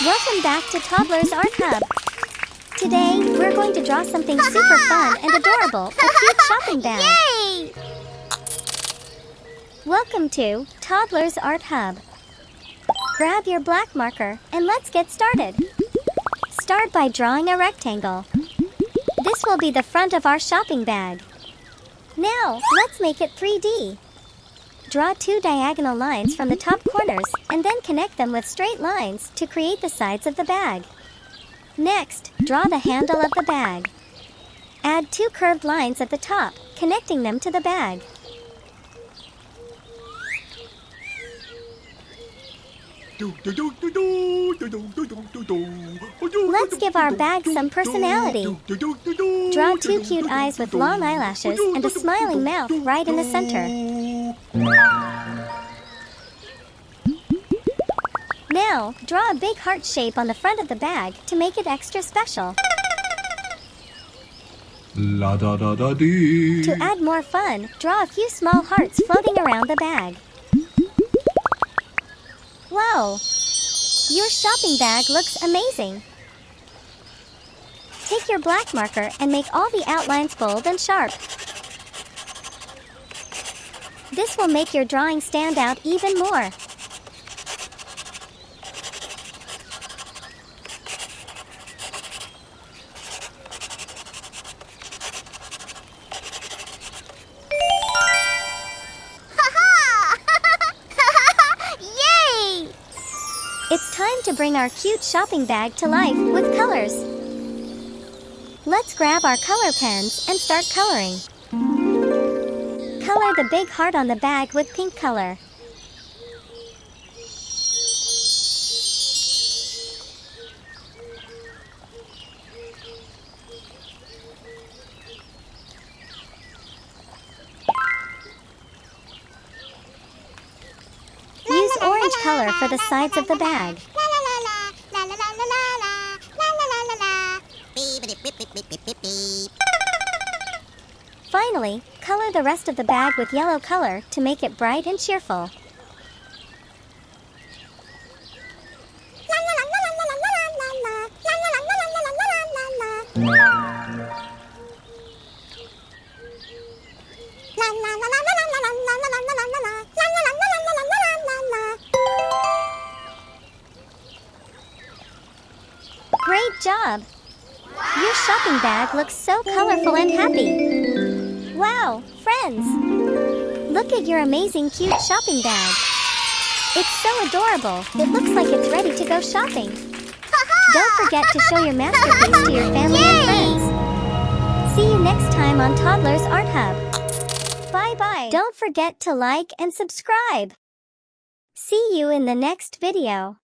Welcome back to Toddlers Art Hub. Today, we're going to draw something super fun and adorable, a cute shopping bag. Yay! Welcome to Toddlers Art Hub. Grab your black marker and let's get started. Start by drawing a rectangle. This will be the front of our shopping bag. Now, let's make it 3D. Draw 2 diagonal lines from the top corners and then connect them with straight lines to create the sides of the bag. Next, draw the handle of the bag. Add 2 curved lines at the top, connecting them to the bag. Let's give our bag some personality. Draw 2 cute eyes with long eyelashes and a smiling mouth right in the center. Now, draw a big heart shape on the front of the bag to make it extra special. To add more fun, draw a few small hearts floating around the bag. Wow! Your shopping bag looks amazing! Take your black marker and make all the outlines bold and sharp. This will make your drawing stand out even more. Yay! It's time to bring our cute shopping bag to life with colors. Let's grab our color pens and start coloring. Color the big heart on the bag with pink color. Use orange color for the sides of the bag. Finally, color the rest of the bag with yellow color to make it bright and cheerful. Great job! Your shopping bag looks so colorful and happy. Wow, friends! Look at your amazing cute shopping bag. It's so adorable, it looks like it's ready to go shopping. Don't forget to show your masterpiece to your family and friends. See you next time on Toddlers Art Hub. Bye-bye. Don't forget to like and subscribe. See you in the next video.